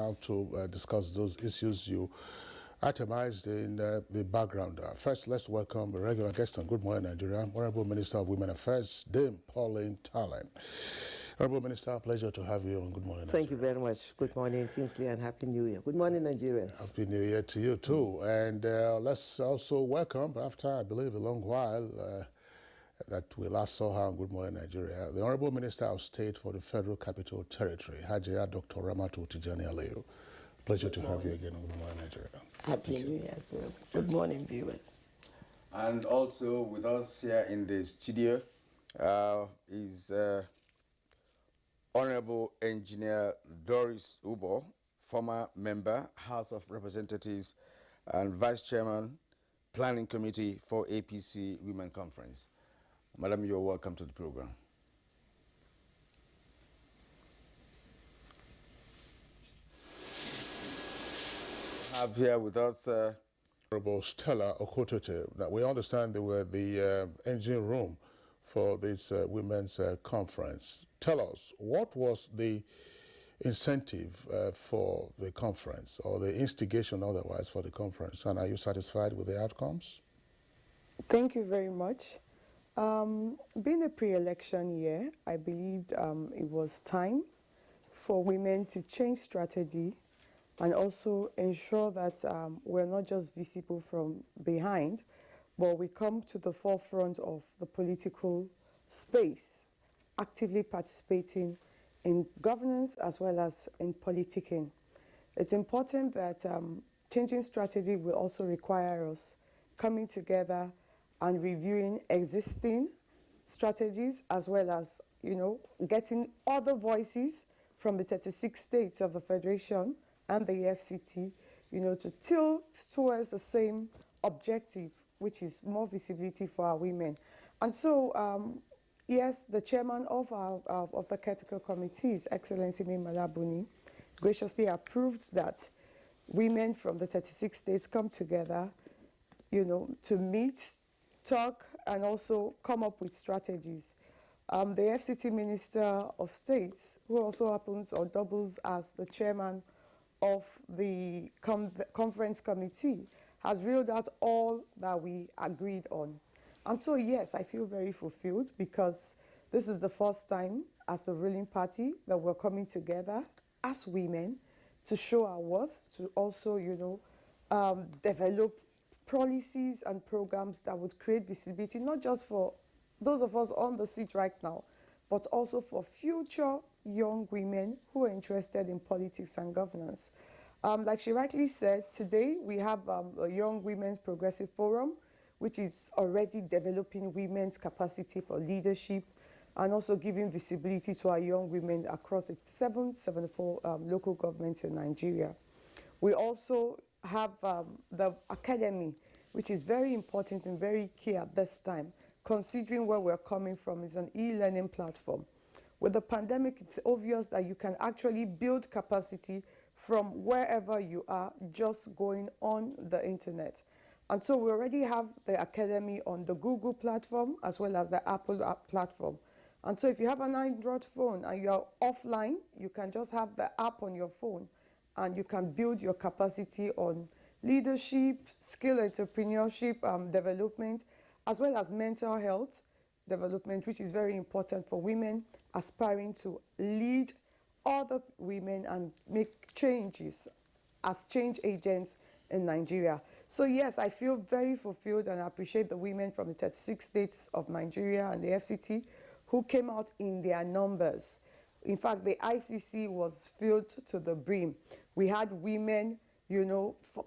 Now to discuss those issues you itemized in the background. First, let's welcome a regular guest on Good Morning Nigeria, Honorable Minister of Women Affairs, Dame Pauline Tallen. Honorable Minister, pleasure to have you on Good Morning Nigeria. Thank you very much. Good morning, Kingsley, and Happy New Year. Good morning, Nigerians. Happy New Year to you too. And let's also welcome, after I believe a long while, that we last saw her on Good Morning Nigeria, the Honorable Minister of State for the Federal Capital Territory, Hajiya Dr. Ramatu Tijani Aliyu. Pleasure to have you again on Good Morning Nigeria. Happy New Year as well. Good morning, viewers. And also with us here in the studio is Honorable Engineer Doris Ubo, former member, House of Representatives and Vice Chairman, Planning Committee for APC Women Conference. Madam, you're welcome to the program. Have here with us Honorable Stella Okotete. Now, we understand they were the engine room for this women's conference. Tell us, what was the incentive for the conference, or the instigation otherwise for the conference, and are you satisfied with the outcomes? Thank you very much. Being a pre-election year, I believed it was time for women to change strategy and also ensure that we're not just visible from behind, but we come to the forefront of the political space, actively participating in governance as well as in politicking. It's important that changing strategy will also require us coming together and reviewing existing strategies, as well as, getting other voices from the 36 states of the Federation and the FCT, to tilt towards the same objective, which is more visibility for our women. And so, yes, the chairman of the Critical Committee, His Excellency Malabuni, graciously approved that women from the 36 states come together, to meet, talk, and also come up with strategies. The FCT Minister of States, who also happens or doubles as the chairman of the conference committee, has reeled out all that we agreed on. And so, yes, I feel very fulfilled, because this is the first time as a ruling party that we're coming together as women to show our worth, to also, develop policies and programs that would create visibility, not just for those of us on the seat right now, but also for future young women who are interested in politics and governance. Like she rightly said, today we have a Young Women's Progressive Forum, which is already developing women's capacity for leadership and also giving visibility to our young women across the 774 local governments in Nigeria. We also have the academy, which is very important and very key at this time, considering where we're coming from. Is an e-learning platform. With the pandemic, it's obvious that you can actually build capacity from wherever you are, just going on the internet. And so we already have the academy on the Google platform as well as the Apple platform. And so if you have an Android phone and you're offline, you can just have the app on your phone and you can build your capacity on leadership, skill entrepreneurship development, as well as mental health development, which is very important for women aspiring to lead other women and make changes as change agents in Nigeria. So yes, I feel very fulfilled, and I appreciate the women from the 36 states of Nigeria and the FCT who came out in their numbers. In fact, the ICC was filled to the brim. We had women,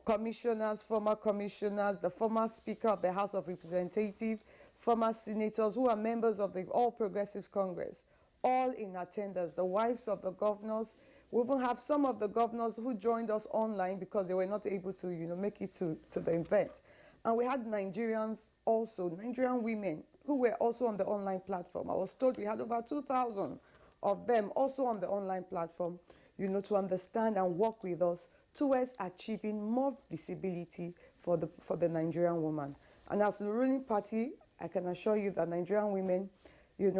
commissioners, former commissioners, the former Speaker of the House of Representatives, former senators who are members of the All Progressives Congress, all in attendance, the wives of the governors. We even have some of the governors who joined us online because they were not able to, make it to the event. And we had Nigerians also, Nigerian women, who were also on the online platform. I was told we had over 2,000 of them also on the online platform, to understand and work with us towards achieving more visibility for the Nigerian woman. And as the ruling party, I can assure you that Nigerian women,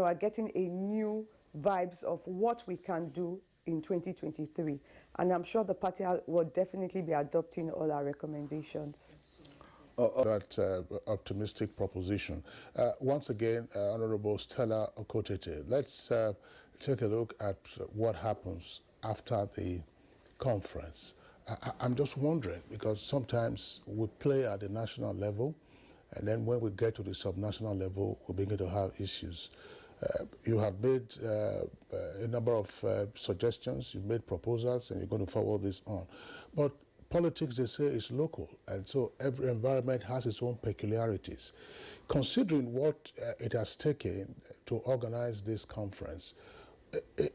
are getting a new vibes of what we can do in 2023. And I'm sure the party will definitely be adopting all our recommendations. That optimistic proposition. Once again, Honorable Stella Okotete, let's take a look at what happens after the conference. I'm just wondering, because sometimes we play at the national level, and then when we get to the subnational level, we begin to have issues. You have made a number of suggestions, you've made proposals, and you're going to forward this on. But politics, they say, is local, and so every environment has its own peculiarities. Considering what it has taken to organize this conference,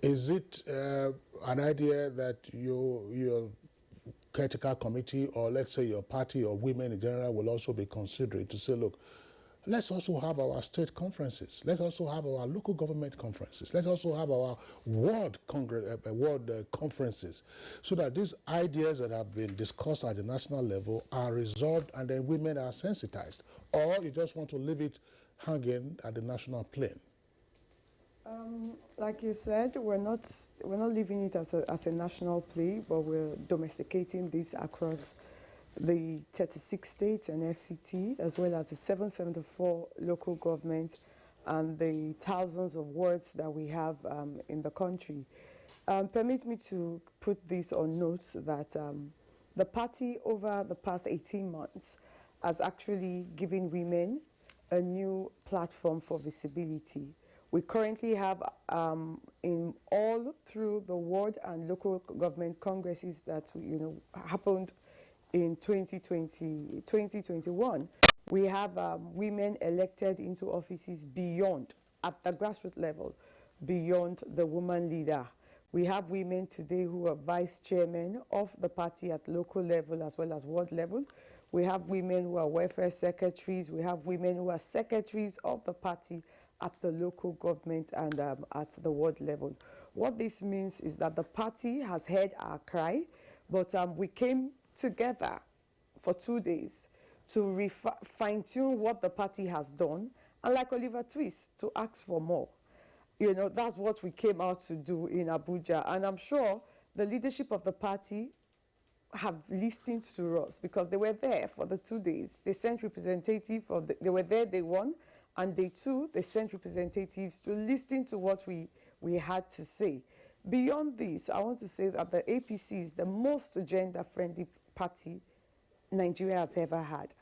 is it an idea that your caretaker committee, or let's say your party or women in general, will also be considering to say, look, let's also have our state conferences. Let's also have our local government conferences. Let's also have our world conferences, so that these ideas that have been discussed at the national level are resolved and then women are sensitized. Or you just want to leave it hanging at the national plane? Like you said, we're not leaving it as a national play, but we're domesticating this across the 36 states and FCT, as well as the 774 local governments and the thousands of wards that we have in the country. Permit me to put this on notes that the party over the past 18 months has actually given women a new platform for visibility. We currently have in all through the ward and local government congresses that happened in 2021, we have women elected into offices beyond, at the grassroots level, beyond the woman leader. We have women today who are vice chairmen of the party at local level as well as ward level. We have women who are welfare secretaries. We have women who are secretaries of the party at the local government and at the ward level. What this means is that the party has heard our cry, but we came together for 2 days to fine-tune what the party has done, and like Oliver Twist, to ask for more. That's what we came out to do in Abuja, and I'm sure the leadership of the party have listened to us because they were there for the 2 days. They sent representatives, they were there day one, and day two, they sent representatives to listen to what we had to say. Beyond this, I want to say that the APC is the most gender-friendly party Nigeria has ever had.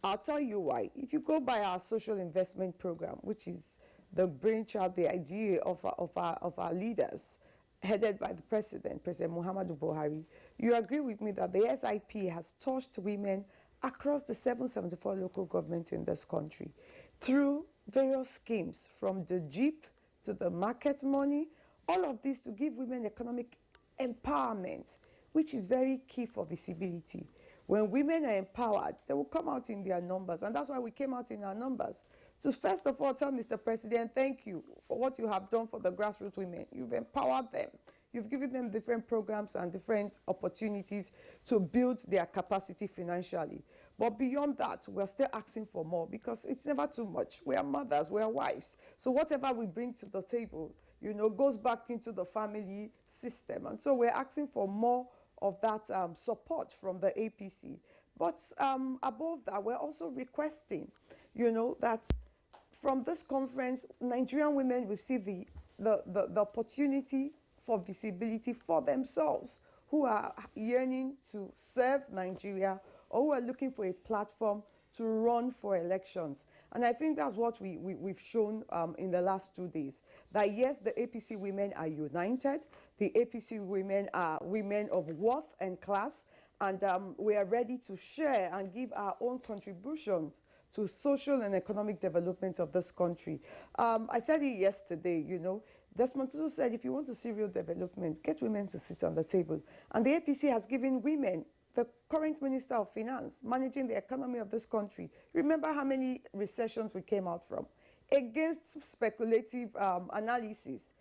I'll tell you why. If you go by our social investment program, which is the brainchild, the idea of our leaders, headed by the President Muhammadu Buhari, you agree with me that the SIP has touched women across the 774 local governments in this country through various schemes, from the Jeep to the market money, all of this to give women economic empowerment, which is very key for visibility. When women are empowered, they will come out in their numbers, and that's why we came out in our numbers. So first of all, tell Mr. President, thank you for what you have done for the grassroots women. You've empowered them. You've given them different programs and different opportunities to build their capacity financially. But beyond that, we're still asking for more because it's never too much. We are mothers, we are wives. So whatever we bring to the table, goes back into the family system. And so we're asking for more of that support from the APC. But above that, we're also requesting, that from this conference, Nigerian women will see the opportunity for visibility for themselves, who are yearning to serve Nigeria or who are looking for a platform to run for elections. And I think that's what we've shown in the last 2 days, that yes, the APC women are united. The APC women are women of worth and class, and we are ready to share and give our own contributions to social and economic development of this country. I said it yesterday, Desmond Tutu said, if you want to see real development, get women to sit on the table. And the APC has given women, the current Minister of Finance, managing the economy of this country. Remember how many recessions we came out from? Against speculative analysis,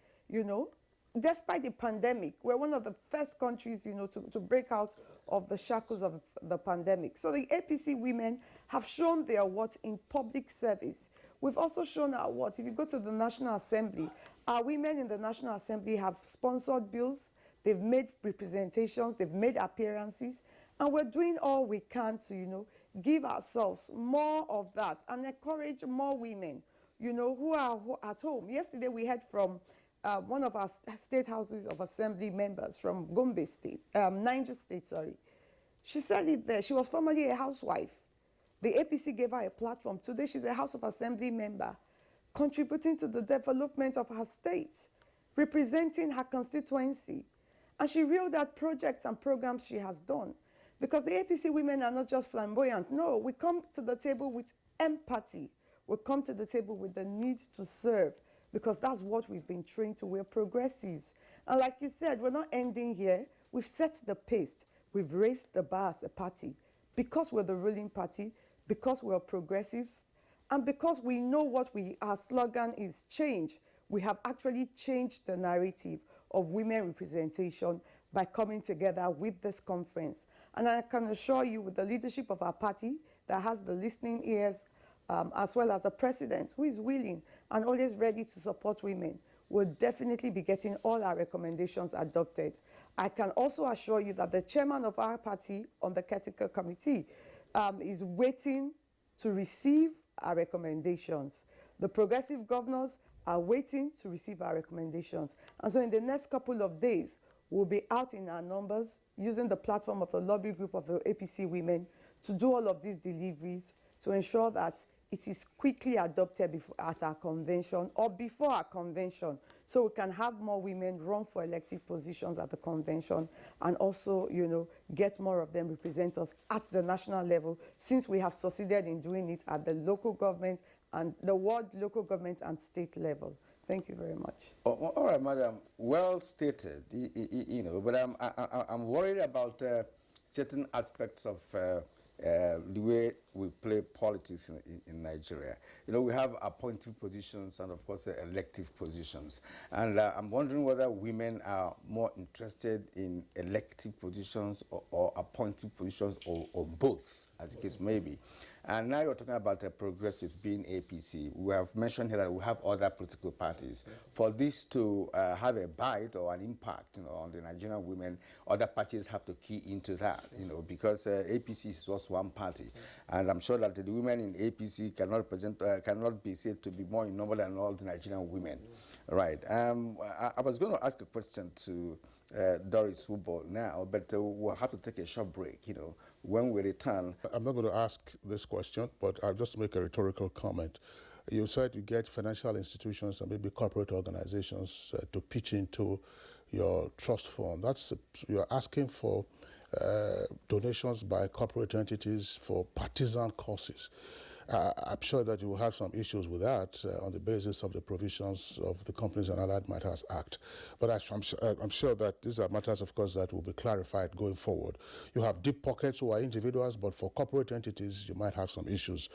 Despite the pandemic, we're one of the first countries, to break out of the shackles of the pandemic. So the APC women have shown their worth in public service. We've also shown our worth. If you go to the National Assembly, our women in the National Assembly have sponsored bills they've made representations, they've made appearances, and we're doing all we can to, give ourselves more of that and encourage more women, who are at home. Yesterday we heard from one of our state houses of assembly members from Gombe State, Niger State, sorry. She said it there. She was formerly a housewife. The APC gave her a platform. Today she's a House of Assembly member, contributing to the development of her state, representing her constituency. And she reeled out projects and programs she has done. Because the APC women are not just flamboyant. No, we come to the table with empathy. We come to the table with the need to serve, because that's what we've been trained to. We're progressives. And like you said, we're not ending here. We've set the pace. We've raised the bar as a party. Because we're the ruling party, because we're progressives, and because we know what our slogan is, change. We have actually changed the narrative of women representation by coming together with this conference. And I can assure you, with the leadership of our party that has the listening ears, as well as the president who is willing and always ready to support women, we'll definitely be getting all our recommendations adopted. I can also assure you that the chairman of our party on the critical committee is waiting to receive our recommendations. The progressive governors are waiting to receive our recommendations. And so in the next couple of days, we'll be out in our numbers using the platform of the lobby group of the APC women to do all of these deliveries to ensure that it is quickly adopted at our convention or before our convention, so we can have more women run for elective positions at the convention and also, get more of them represent us at the national level, since we have succeeded in doing it at the local government and the ward, local government and state level. Thank you very much. All right, madam. Well stated. But I'm worried about certain aspects of the way we play politics in Nigeria. We have appointive positions and, of course, elective positions. And I'm wondering whether women are more interested in elective positions or appointive positions, or both, as the case may be. And now you're talking about the progressives being APC. We have mentioned here that we have other political parties. For this to have a bite or an impact, on the Nigerian women, other parties have to key into that, because APC is just one party. And I'm sure that the women in APC cannot be said to be more in number than all the Nigerian women. Right. I was going to ask a question to Doris Ubo now, but we'll have to take a short break, when we return. I'm not going to ask this question, but I'll just make a rhetorical comment. You said you get financial institutions and maybe corporate organizations to pitch into your trust fund. You're asking for donations by corporate entities for partisan causes. I'm sure that you will have some issues with that on the basis of the provisions of the Companies and Allied Matters Act. But I'm sure that these are matters, of course, that will be clarified going forward. You have deep pockets who are individuals, but for corporate entities, you might have some issues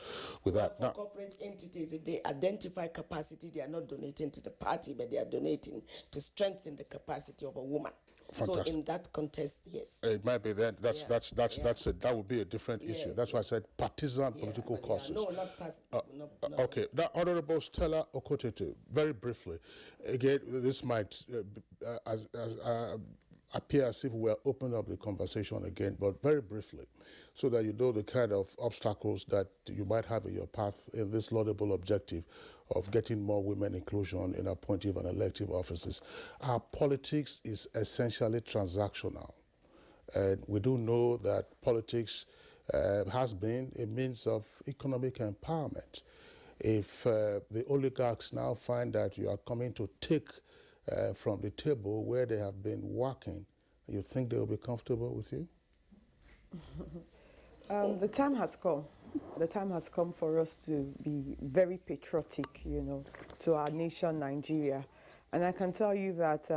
with that. For corporate entities, if they identify capacity, they are not donating to the party, but they are donating to strengthen the capacity of a woman. Fantastic. So in that context, yes. It might be that. That would be a different issue. That's why I said partisan political causes. No, not partisan. Okay. Now, Honorable Stella Okotete, very briefly. Again, this might appear as if we're opening up the conversation again, but very briefly, so that you know the kind of obstacles that you might have in your path in this laudable objective of getting more women inclusion in appointive and elective offices. Our politics is essentially transactional. And we do know that politics has been a means of economic empowerment. If the oligarchs now find that you are coming to take from the table where they have been working, you think they will be comfortable with you? The time has come. The time has come for us to be very patriotic, to our nation, Nigeria. And I can tell you that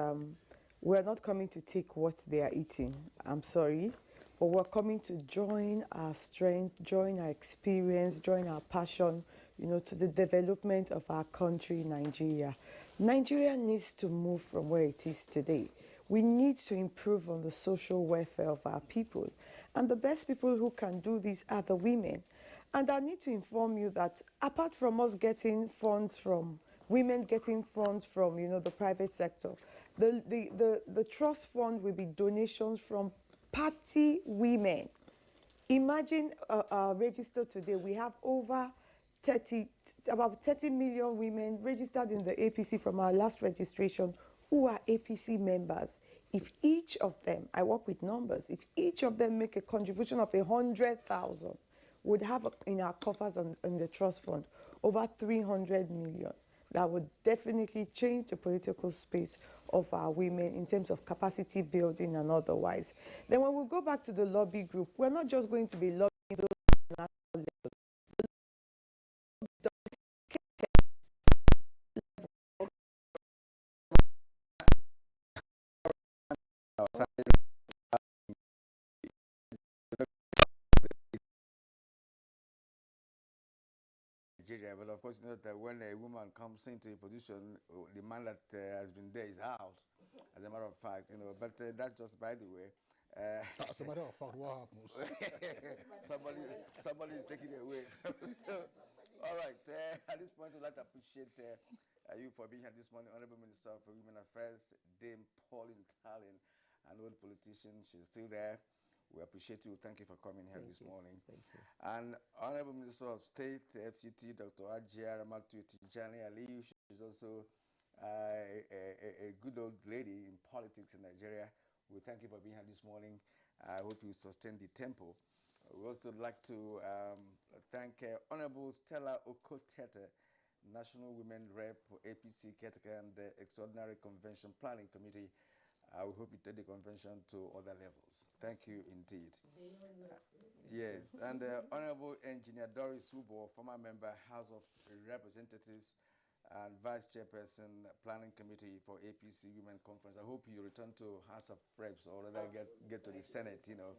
we're not coming to take what they are eating. I'm sorry. But we're coming to join our strength, join our experience, join our passion, to the development of our country, Nigeria. Nigeria needs to move from where it is today. We need to improve on the social welfare of our people. And the best people who can do this are the women. And I need to inform you that apart from us getting funds from, women getting funds from, the private sector, The trust fund will be donations from party women. Imagine registered today, we have over about 30 million women registered in the APC from our last registration who are APC members. If each of them, I work with numbers, if each of them make a contribution of 100,000, would have in our coffers in the trust fund over 300 million. That would definitely change the political space of our women in terms of capacity building and otherwise. Then when we go back to the lobby group, we're not just going to be lobbying those at national level. Nigeria, but of course, you know that when a woman comes into a position, the man that has been there is out. As a matter of fact, you know, but that's just by the way. As a matter of fact, what happens? somebody is taking it away. So, all right. At this point, we'd like to appreciate you for being here this morning, Honorable Minister for Women Affairs, Dame Pauline Tallinn, an old politician. She's still there. We appreciate you. Thank you for coming here this morning. Thank you. And Honorable Minister of State, FCT, Dr. Ajia Ramatu Tijani Aliyu. She's also a good old lady in politics in Nigeria. We thank you for being here this morning. I hope you sustain the tempo. We also like to thank Honorable Stella Okotete, National Women Rep, APC caretaker, and the Extraordinary Convention Planning Committee. We hope you take the convention to other levels. Thank you indeed. Yes, and Honorable Engineer Doris Ubo, former member, House of Representatives, and Vice Chairperson, Planning Committee for APC Women Conference. I hope you return to House of Reps or rather get to the Senate, you know,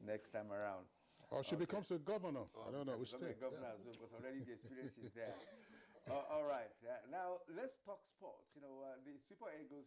next time around. Or she becomes a governor. I don't know. Become a governor as well, because already the experience is there. All right. Now let's talk sports. You know, the Super Eagles